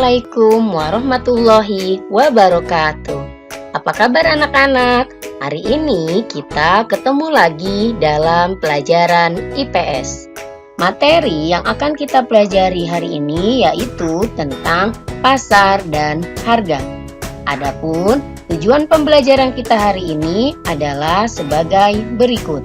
Assalamualaikum warahmatullahi wabarakatuh. Apa kabar anak-anak? Hari ini kita ketemu lagi dalam pelajaran IPS. Materi yang akan kita pelajari hari ini yaitu tentang pasar dan harga. Adapun tujuan pembelajaran kita hari ini adalah sebagai berikut.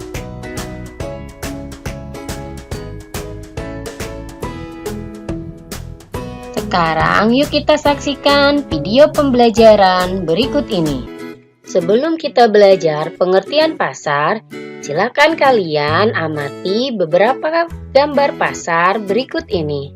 Sekarang yuk kita saksikan video pembelajaran berikut ini. Sebelum kita belajar pengertian pasar, silakan kalian amati beberapa gambar pasar berikut ini.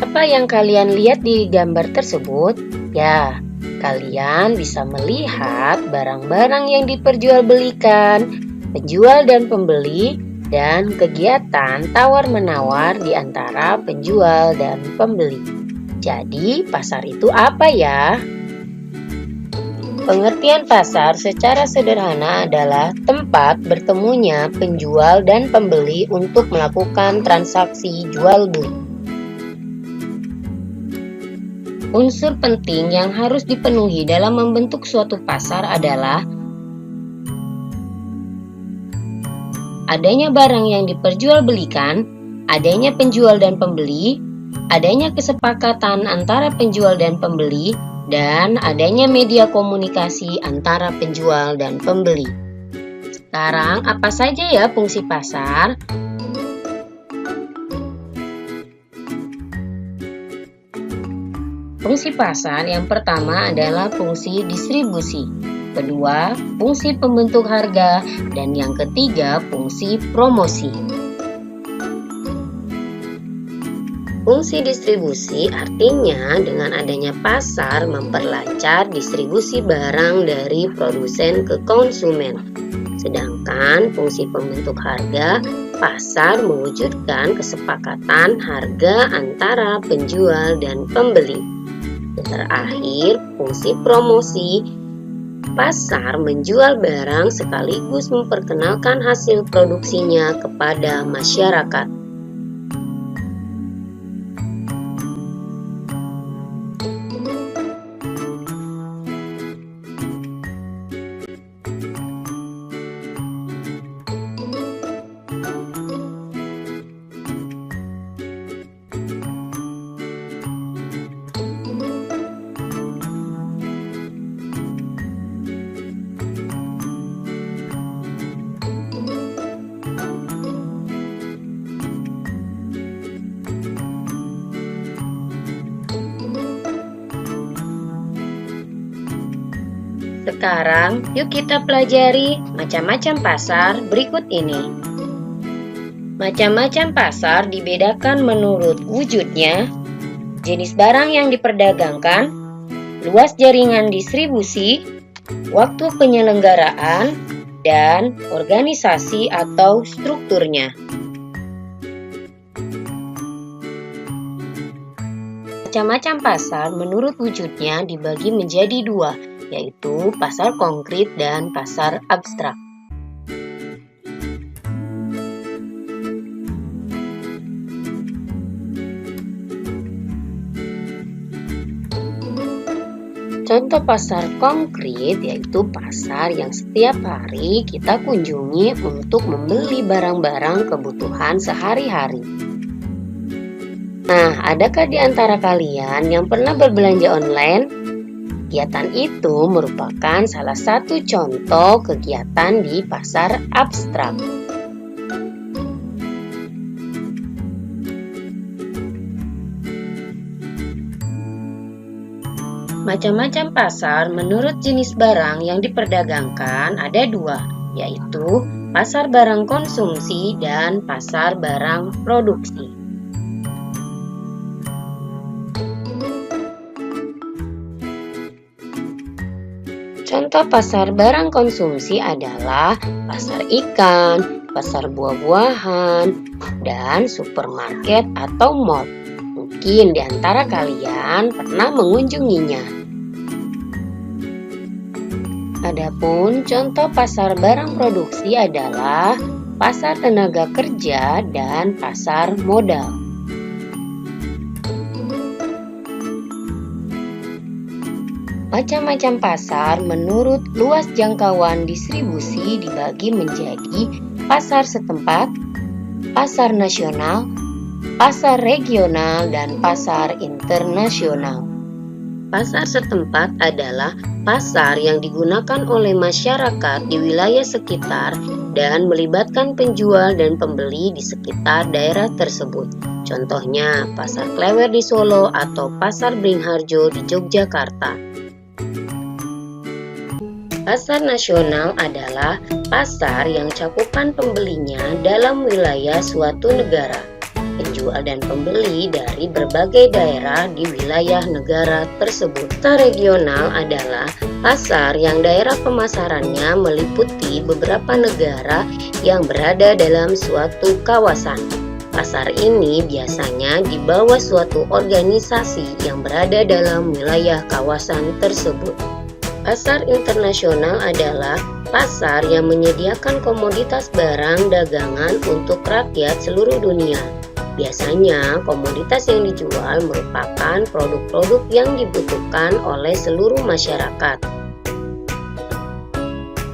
Apa yang kalian lihat di gambar tersebut? Ya, kalian bisa melihat barang-barang yang diperjualbelikan, penjual dan pembeli, dan kegiatan tawar-menawar di antara penjual dan pembeli. Jadi, pasar itu apa ya? Pengertian pasar secara sederhana adalah tempat bertemunya penjual dan pembeli untuk melakukan transaksi jual-beli. Unsur penting yang harus dipenuhi dalam membentuk suatu pasar adalah adanya barang yang diperjualbelikan, adanya penjual dan pembeli, adanya kesepakatan antara penjual dan pembeli, dan adanya media komunikasi antara penjual dan pembeli. Sekarang, apa saja ya fungsi pasar? Fungsi pasar yang pertama adalah fungsi distribusi. Kedua, fungsi pembentuk harga, dan yang ketiga, fungsi promosi. Fungsi distribusi artinya dengan adanya pasar memperlancar distribusi barang dari produsen ke konsumen. Sedangkan fungsi pembentuk harga, pasar mewujudkan kesepakatan harga antara penjual dan pembeli. Dan terakhir, fungsi promosi, pasar menjual barang sekaligus memperkenalkan hasil produksinya kepada masyarakat. Sekarang, yuk kita pelajari macam-macam pasar berikut ini. Macam-macam pasar dibedakan menurut wujudnya, jenis barang yang diperdagangkan, luas jaringan distribusi, waktu penyelenggaraan, dan organisasi atau strukturnya. Macam-macam pasar menurut wujudnya dibagi menjadi dua, yaitu pasar konkret dan pasar abstrak. Contoh pasar konkret yaitu pasar yang setiap hari kita kunjungi untuk membeli barang-barang kebutuhan sehari-hari. Nah, adakah di antara kalian yang pernah berbelanja online? Kegiatan itu merupakan salah satu contoh kegiatan di pasar abstrak. Macam-macam pasar menurut jenis barang yang diperdagangkan ada dua, yaitu pasar barang konsumsi dan pasar barang produksi. Contoh pasar barang konsumsi adalah pasar ikan, pasar buah-buahan, dan supermarket atau mall. Mungkin di antara kalian pernah mengunjunginya. Adapun contoh pasar barang produksi adalah pasar tenaga kerja, dan pasar modal. Macam-macam pasar menurut luas jangkauan distribusi dibagi menjadi pasar setempat, pasar nasional, pasar regional, dan pasar internasional. Pasar setempat adalah pasar yang digunakan oleh masyarakat di wilayah sekitar dan melibatkan penjual dan pembeli di sekitar daerah tersebut. Contohnya, Pasar Klewer di Solo atau Pasar Beringharjo di Yogyakarta. Pasar nasional adalah pasar yang cakupan pembelinya dalam wilayah suatu negara. Penjual dan pembeli dari berbagai daerah di wilayah negara tersebut. Pasar regional adalah pasar yang daerah pemasarannya meliputi beberapa negara yang berada dalam suatu kawasan. Pasar ini biasanya di bawah suatu organisasi yang berada dalam wilayah kawasan tersebut. Pasar internasional adalah pasar yang menyediakan komoditas barang dagangan untuk rakyat seluruh dunia. Biasanya, komoditas yang dijual merupakan produk-produk yang dibutuhkan oleh seluruh masyarakat.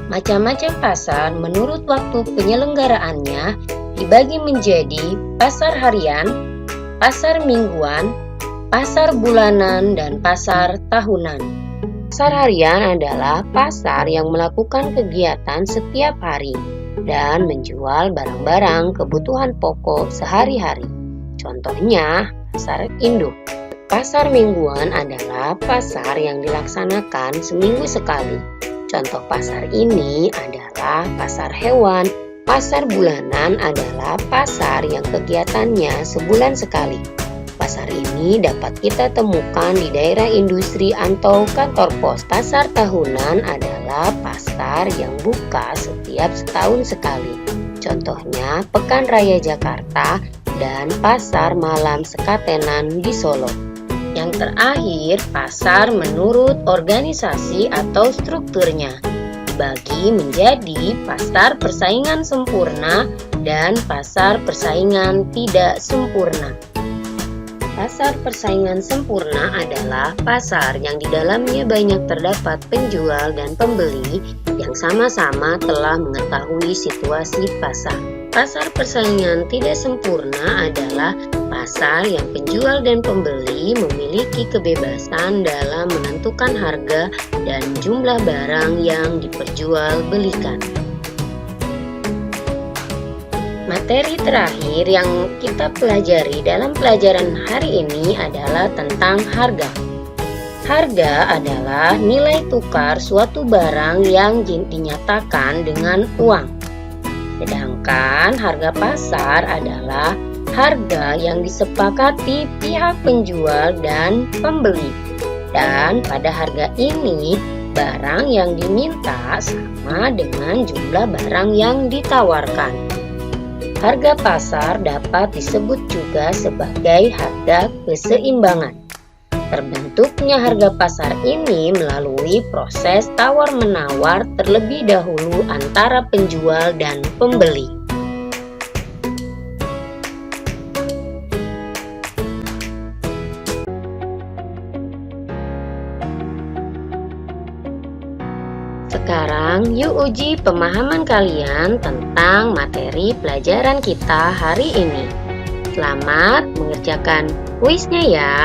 Macam-macam pasar menurut waktu penyelenggaraannya dibagi menjadi pasar harian, pasar mingguan, pasar bulanan, dan pasar tahunan. Pasar harian adalah pasar yang melakukan kegiatan setiap hari dan menjual barang-barang kebutuhan pokok sehari-hari. Contohnya, pasar induk. Pasar mingguan adalah pasar yang dilaksanakan seminggu sekali. Contoh pasar ini adalah pasar hewan. Pasar bulanan adalah pasar yang kegiatannya sebulan sekali. Pasar ini dapat kita temukan di daerah industri atau kantor pos. Pasar tahunan adalah pasar yang buka setiap setahun sekali. Contohnya Pekan Raya Jakarta dan Pasar Malam Sekatenan di Solo. Yang terakhir, pasar menurut organisasi atau strukturnya dibagi menjadi pasar persaingan sempurna dan pasar persaingan tidak sempurna. Pasar persaingan sempurna adalah pasar yang di dalamnya banyak terdapat penjual dan pembeli yang sama-sama telah mengetahui situasi pasar. Pasar persaingan tidak sempurna adalah pasar yang penjual dan pembeli memiliki kebebasan dalam menentukan harga dan jumlah barang yang diperjualbelikan. Materi terakhir yang kita pelajari dalam pelajaran hari ini adalah tentang harga. Harga adalah nilai tukar suatu barang yang dinyatakan dengan uang. Sedangkan harga pasar adalah harga yang disepakati pihak penjual dan pembeli. Dan pada harga ini, barang yang diminta sama dengan jumlah barang yang ditawarkan. Harga pasar dapat disebut juga sebagai harga keseimbangan. Terbentuknya harga pasar ini melalui proses tawar-menawar terlebih dahulu antara penjual dan pembeli. Sekarang yuk uji pemahaman kalian tentang materi pelajaran kita hari ini. Selamat mengerjakan kuisnya ya.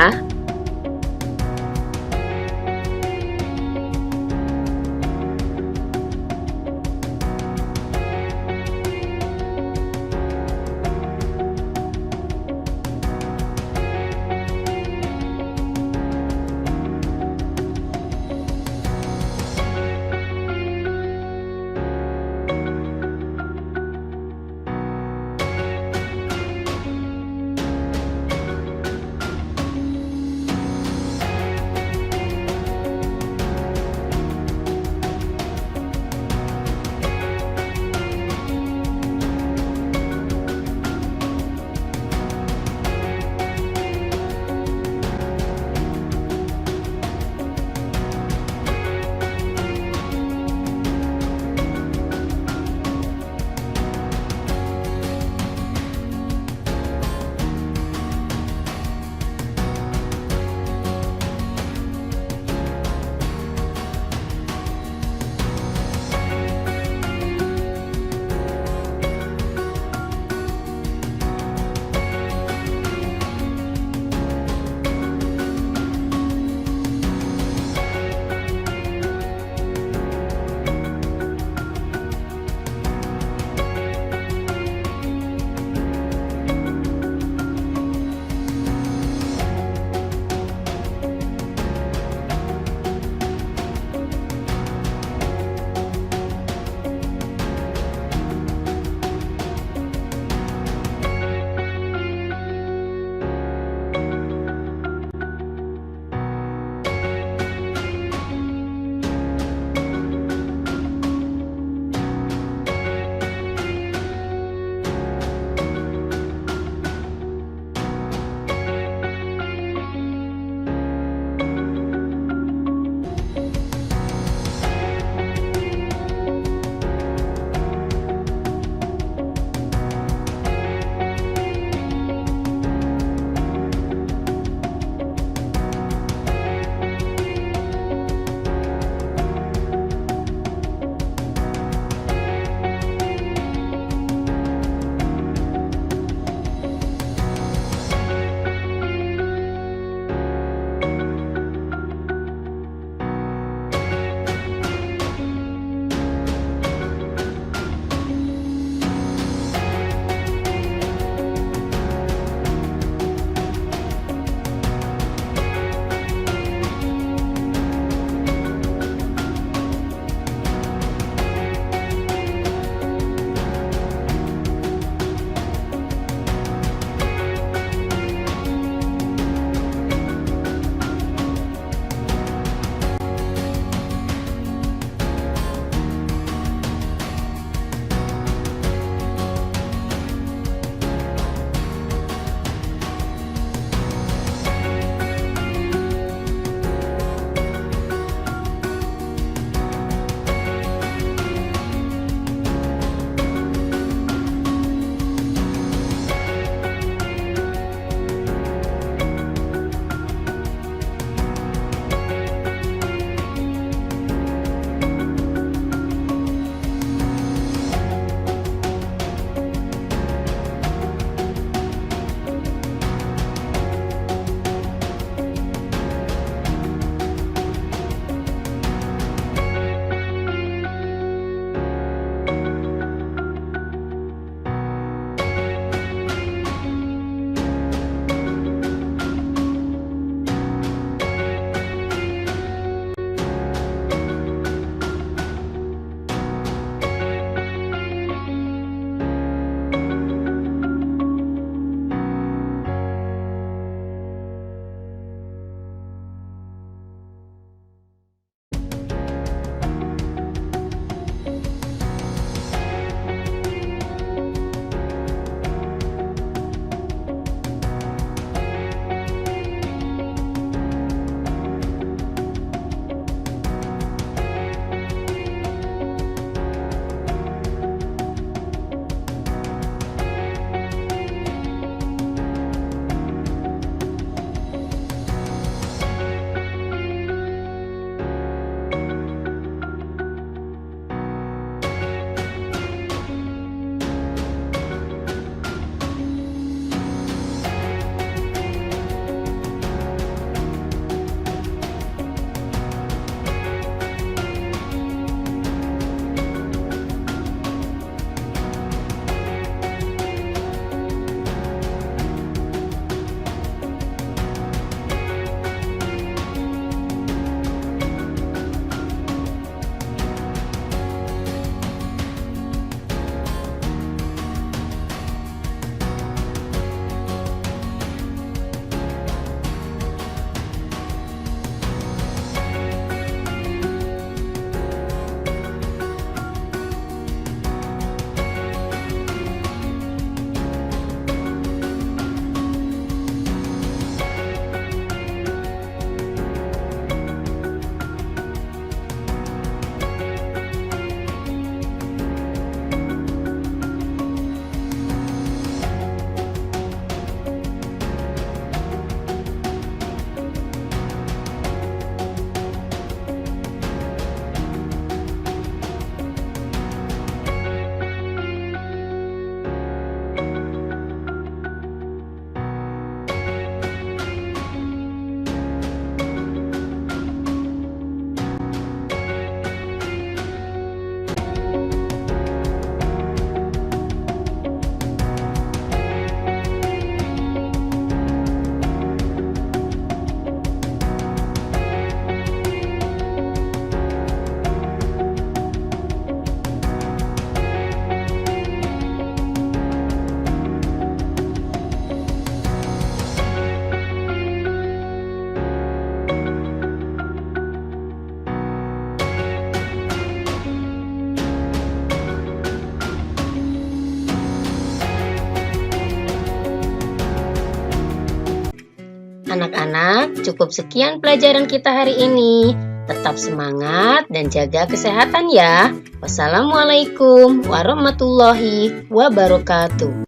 Anak-anak, cukup sekian pelajaran kita hari ini. Tetap semangat dan jaga kesehatan ya. Wassalamualaikum warahmatullahi wabarakatuh.